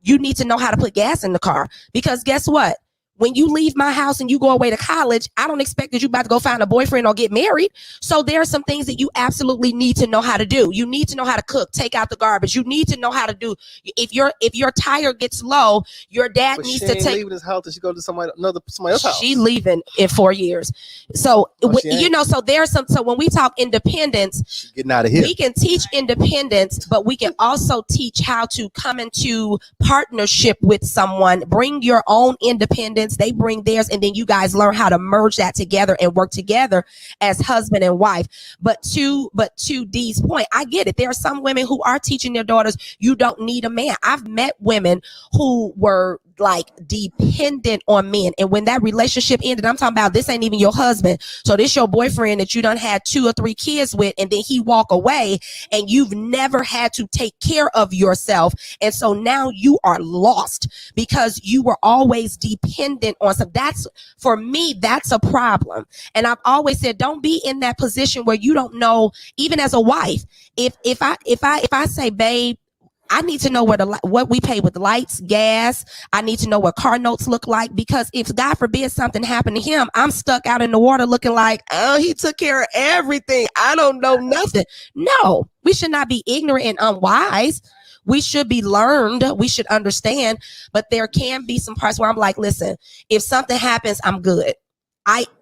you need to know how to put gas in the car, because guess what? When you leave my house and you go away to college, I don't expect that you're about to go find a boyfriend or get married. So there are some things that you absolutely need to know how to do. You need to know how to cook, take out the garbage. You need to know how to do. If your tire gets low, your dad needs to take. Leaving his house to go to somebody else's house. She leaving in 4 years. So so there's some. So when we talk independence, she's getting out of here. We can teach independence, but we can also teach how to come into partnership with someone. Bring your own independence. They bring theirs, and then you guys learn how to merge that together and work together as husband and wife. But to Dee's point, I get it. There are some women who are teaching their daughters, you don't need a man. I've met women who were like dependent on men, and when that relationship ended, I'm talking about this ain't even your husband, so this your boyfriend that you done had 2 or 3 kids with, and then he walk away and you've never had to take care of yourself, and so now you are lost because you were always dependent on some. That's, for me, that's a problem. And I've always said, don't be in that position where you don't know, even as a wife, if I say, babe, I need to know what we pay with lights, gas. I need to know what car notes look like, because if God forbid something happened to him, I'm stuck out in the water looking like, oh, he took care of everything. I don't know nothing. No, we should not be ignorant and unwise. We should be learned. We should understand. But there can be some parts where I'm like, listen, if something happens, I'm good.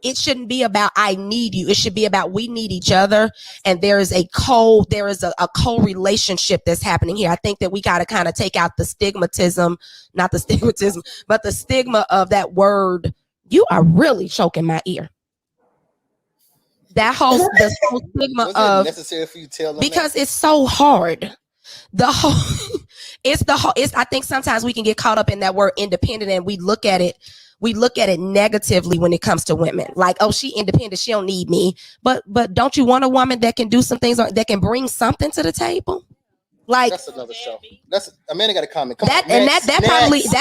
It shouldn't be about I need you. It should be about we need each other, and there is a co-relationship that's happening here. I think that we got to kind of take out the not the stigmatism, but the stigma of that word. You are really choking my ear. The whole stigma of necessary for you to tell them because it's so hard. I think sometimes we can get caught up in that word independent, and we look at it negatively when it comes to women. Like, oh, she independent, she don't need me. But don't you want a woman that can do some things, that can bring something to the table? Like, that's another show. Amanda got a comment. Come that on, and that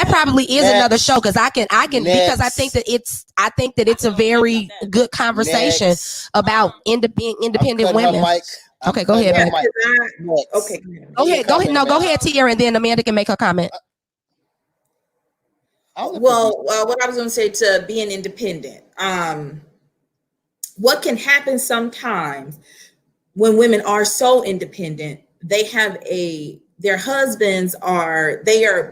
probably is another show, because I can because I think that it's a very good conversation about being independent women. Okay, go ahead, man. Okay, go ahead. No, go ahead, Tiara, and then Amanda can make her comment. Well, what I was going to say to being independent, what can happen sometimes when women are so independent, their husbands are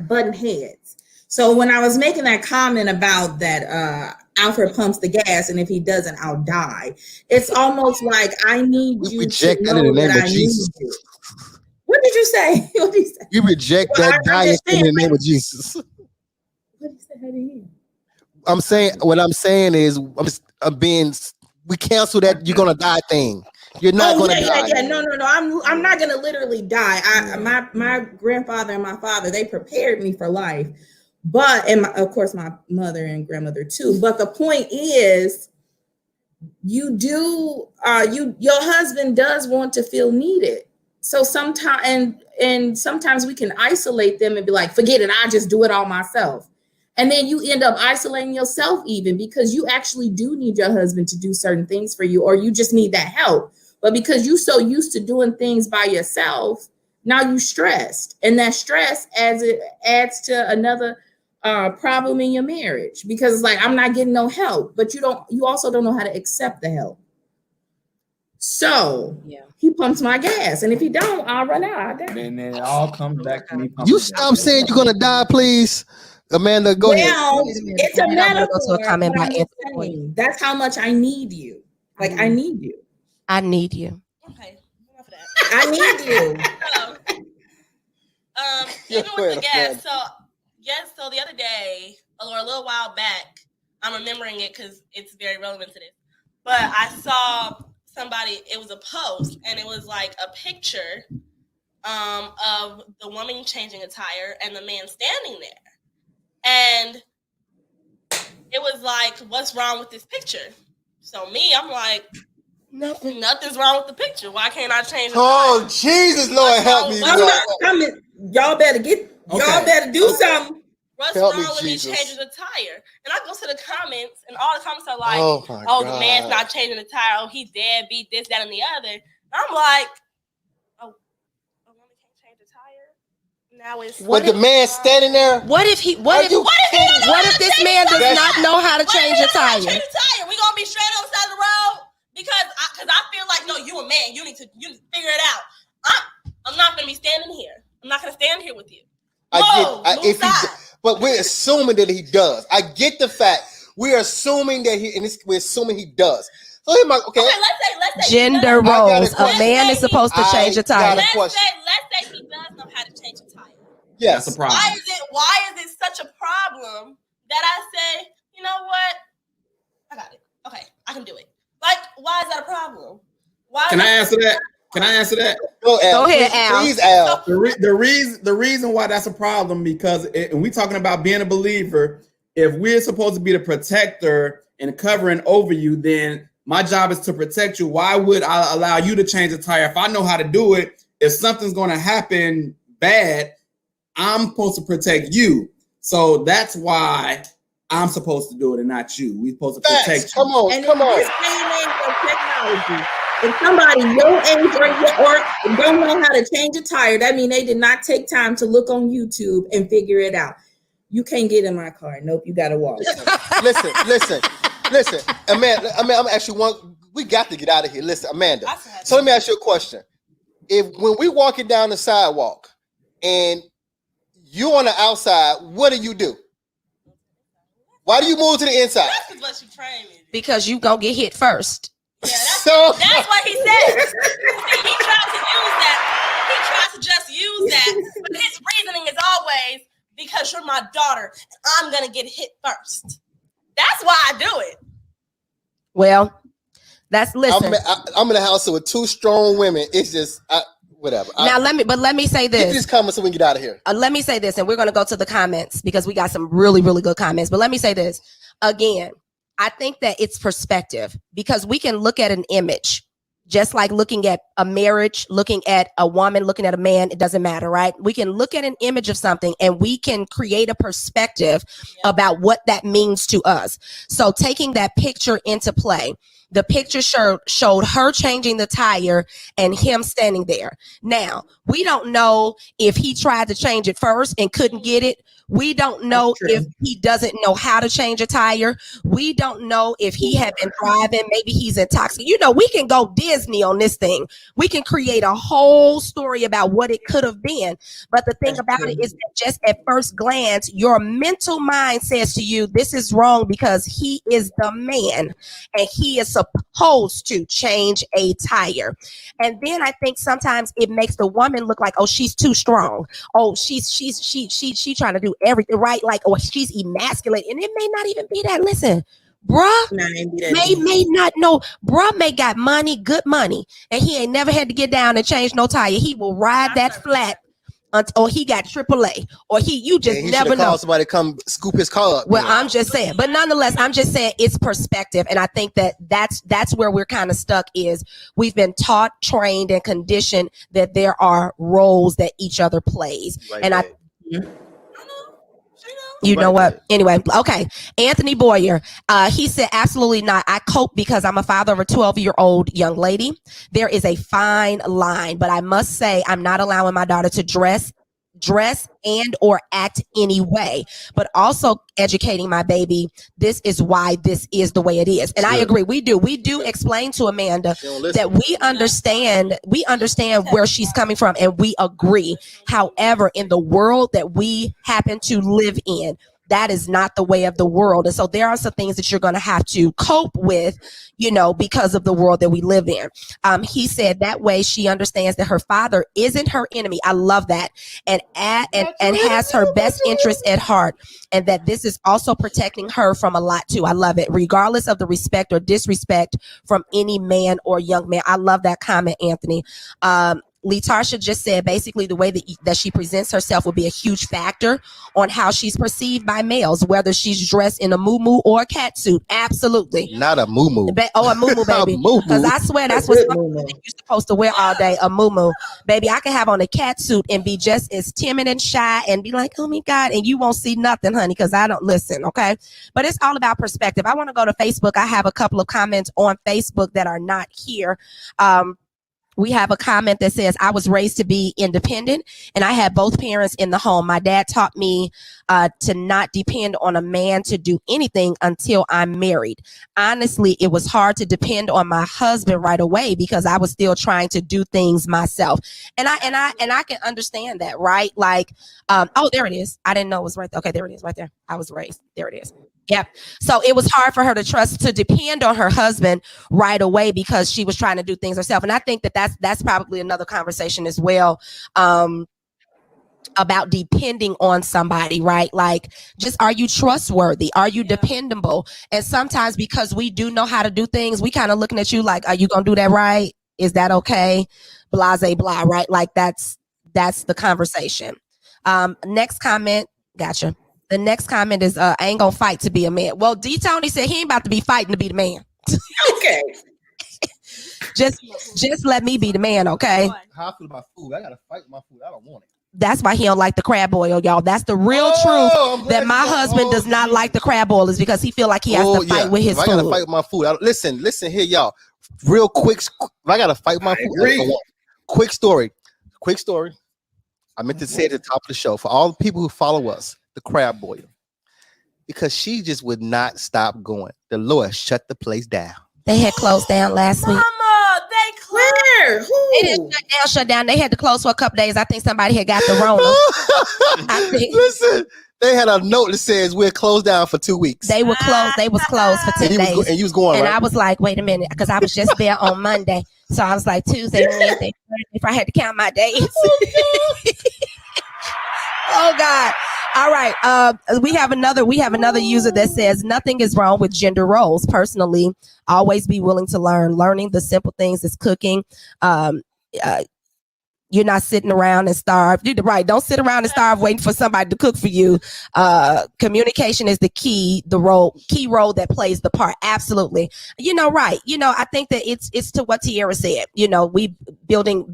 button heads. So when I was making that comment about that, Alfred pumps the gas, and if he doesn't, I'll die. It's almost like I need you to know that I need you. What did you say? What did you say? You reject that diet in the name of Jesus. What is that? I'm saying, what I'm saying is, we cancel that you're gonna die thing. You're not gonna die. Yeah. No. I'm not gonna literally die. My grandfather and my father, they prepared me for life, and of course my mother and grandmother too. But the point is, your husband does want to feel needed. So sometimes we can isolate them and be like, forget it, I just do it all myself. And then you end up isolating yourself, even because you actually do need your husband to do certain things for you, or you just need that help. But because you're so used to doing things by yourself, now you're stressed. And that stress adds to another problem in your marriage, because it's like, I'm not getting no help, but you also don't know how to accept the help. So he pumps my gas, and if he don't, I'll run out. And then it all comes back to me. You stop saying you're gonna die, please, Amanda. Go ahead. It's a metaphor. To a comment by Anthony. That's how much I need you. Like I need you. I need you. Okay, enough of that. I need you. Even with the gas. So the other day, or a little while back, I'm remembering it because it's very relevant to this. But I saw somebody. It was a post, and it was like a picture of the woman changing a tire and the man standing there. And it was like, what's wrong with this picture? So me, I'm like, nothing's wrong with the picture. Why can't I change the tire? Oh, Jesus, Lord, help me. Y'all better y'all better do something. What's wrong with me changing the tire? And I go to the comments, and all the comments are like, the man's not changing the tire. Oh, he's deadbeat, this, that, and the other. And I'm like, a woman can't change the tire? Now it's what the man standing there? What if this man does not know how to change a tire? We gonna be straight on the side of the road because I feel like, no, you a man. You need to figure it out. I'm not gonna be standing here. I'm not gonna stand here with you. But we're assuming that he does. I get the fact. We're assuming that we're assuming he does. So let's say gender roles. A man is supposed to change a tire. Let's say he does know how to change a tire. Yes, that's a problem. Why is it such a problem that I say, you know what? I got it. Okay, I can do it. Like, why is that a problem? Can I answer that? Go ahead, Al. Please, Al. The reason why that's a problem because and we talking about being a believer. If we're supposed to be the protector and covering over you, then my job is to protect you. Why would I allow you to change a tire if I know how to do it? If something's going to happen bad, I'm supposed to protect you. So that's why I'm supposed to do it and not you. We're supposed to protect you. Come on. Technology. If somebody your age or don't know how to change a tire, that means they did not take time to look on YouTube and figure it out. You can't get in my car. Nope, you gotta walk. Listen, Amanda. I'm actually we got to get out of here. Listen, Amanda. So let me ask you a question. When we walking down the sidewalk and you on the outside, what do? Why do you move to the inside? That's what you trained me. Because you gonna get hit first. Yeah, that's what he said. He tries to just use that, but his reasoning is always because you're my daughter, I'm gonna get hit first. That's why I do it. Well, listen. I'm in a house with two strong women. It's just whatever. Let me say this. Get these comments so we can get out of here. Let me say this, and we're gonna go to the comments because we got some really, really good comments. But let me say this again. I think that it's perspective because we can look at an image, just like looking at a marriage, looking at a woman, looking at a man, it doesn't matter, right? We can look at an image of something and we can create a perspective about what that means to us. So taking that picture into play, the picture showed her changing the tire and him standing there. Now, we don't know if he tried to change it first and couldn't get it. We don't know if he doesn't know how to change a tire. We don't know if he had been driving. Maybe he's intoxicated. We can go Disney on this thing. We can create a whole story about what it could have been. But the thing about it is that just at first glance, your mental mind says to you, this is wrong because he is the man and he is supposed to change a tire. And then I think sometimes it makes the woman look like, oh, she's too strong. Oh, she's trying to do everything right, like, or she's emasculate, and it may not even be that. Listen, bruh may not know. Bruh may got money, good money, and he ain't never had to get down and change no tire. He will ride that flat or he got AAA, or you just never know. Somebody come scoop his car up. Well, I'm just saying, but nonetheless, I'm just saying it's perspective, and I think that's where we're kind of stuck. Is we've been taught, trained, and conditioned that there are roles that each other plays, You know what? Anyway, okay. Anthony Boyer, he said, absolutely not. I cope because I'm a father of a 12-year-old young lady. There is a fine line, but I must say I'm not allowing my daughter to dress dress and or act any way, but also educating my baby, this is why this is the way it is. And I agree, we do explain to Amanda that we understand where she's coming from, and we agree. However, in the world that we happen to live in, that is not the way of the world. And so there are some things that you're going to have to cope with, you know, because of the world that we live in. He said that way she understands that her father isn't her enemy. I love that. And has her best interest at heart. And that this is also protecting her from a lot too. I love it. Regardless of the respect or disrespect from any man or young man. I love that comment, Anthony. Letarsha just said basically the way that she presents herself will be a huge factor on how she's perceived by males, whether she's dressed in a muumuu or a cat suit. Absolutely. Not a muumuu. A muumuu, baby. Because I swear that's what you're supposed to wear all day, a muumuu. Baby, I can have on a cat suit and be just as timid and shy and be like, oh my God, and you won't see nothing, honey, because I don't listen, okay? But it's all about perspective. I want to go to Facebook. I have a couple of comments on Facebook that are not here. We have a comment that says, I was raised to be independent and I had both parents in the home. My dad taught me to not depend on a man to do anything until I'm married. Honestly, it was hard to depend on my husband right away because I was still trying to do things myself. And I can understand that, right? Like, oh, there it is. I didn't know it was right there. Okay, there it is right there. I was raised. There it is. Yep. So it was hard for her to depend on her husband right away because she was trying to do things herself. And I think that that's probably another conversation as well, about depending on somebody, right? Like, just, are you trustworthy? Are you dependable? And sometimes because we do know how to do things, we kind of looking at you like, are you going to do that right? Is that okay? Blase, blah, right? Like that's the conversation. Next comment. Gotcha. The next comment is, I ain't gonna fight to be a man. Well, D. Tony said he ain't about to be fighting to be the man. Okay. just let me be the man, okay? How I feel about food? I gotta fight my food. I don't want it. That's why he don't like the crab boil, y'all. That's the real truth. That my husband does not like the crab boil is because he feel like he has to fight with his food. I gotta fight with my food. Listen here, y'all. Real quick. If I gotta fight my food. Quick story. I meant to say at the top of the show for all the people who follow us. The crab boil, because she just would not stop going. The Lord shut the place down. They had closed down last week. Mama, they closed. Where? Who? They didn't shut down. They had to close for a couple days. I think somebody had got the Rona. I think. Listen, they had a note that says we're closed down for 2 weeks. They were closed. They was closed for 10 days. And you was going, and right? I was like, wait a minute, because I was just there on Monday. So I was like, Tuesday, Wednesday, Thursday, if I had to count my days. Oh God. All right. We have another user that says nothing is wrong with gender roles. Personally, always be willing to learn. Learning the simple things is cooking. You're not sitting around and starve. You're right. Don't sit around and starve waiting for somebody to cook for you. Communication is the key role that plays the part. Absolutely. Right. I think that it's to what Tierra said. We building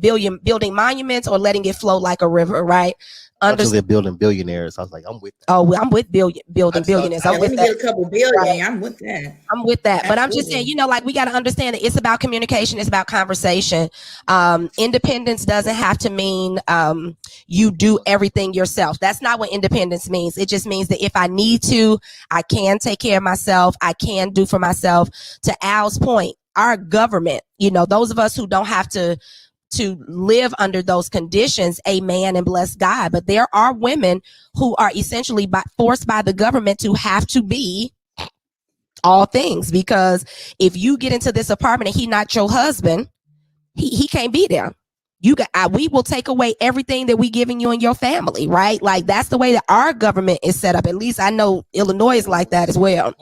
monuments or letting it flow like a river, right? They're building billionaires. I was like, I'm with that. Oh, I'm with building billionaires. I'm with that. Get a couple billion. Right. I'm with that. I'm with that. But I'm just saying, we got to understand that it's about communication. It's about conversation. Independence doesn't have to mean you do everything yourself. That's not what independence means. It just means that if I need to, I can take care of myself. I can do for myself. To Al's point, our government, those of us who don't have to live under those conditions, amen, and bless God. But there are women who are essentially forced by the government to have to be all things, because if you get into this apartment and he's not your husband, he can't be there. We will take away everything that we giving you and your family, right? Like that's the way that our government is set up. At least I know Illinois is like that as well.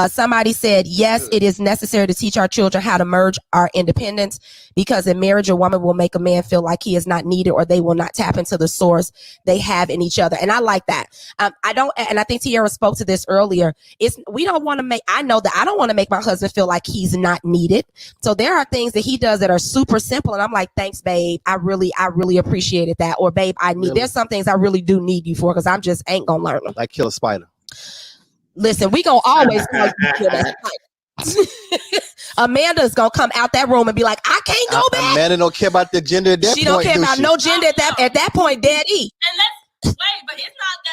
Somebody said, yes, it is necessary to teach our children how to merge our independence, because in marriage, a woman will make a man feel like he is not needed, or they will not tap into the source they have in each other. And I like that. And I think Tierra spoke to this earlier. I don't want to make my husband feel like he's not needed. So there are things that he does that are super simple. And I'm like, thanks, babe. I really appreciated that. Or babe, there's some things I really do need you for, because I'm just ain't gonna learn them. Like kill a spider. Listen, we gonna always call you kill that spider. Amanda's gonna come out that room and be like, I can't go back. Amanda don't care about the gender at that point. She don't care about no gender at that point, Daddy. And Wait, but it's not that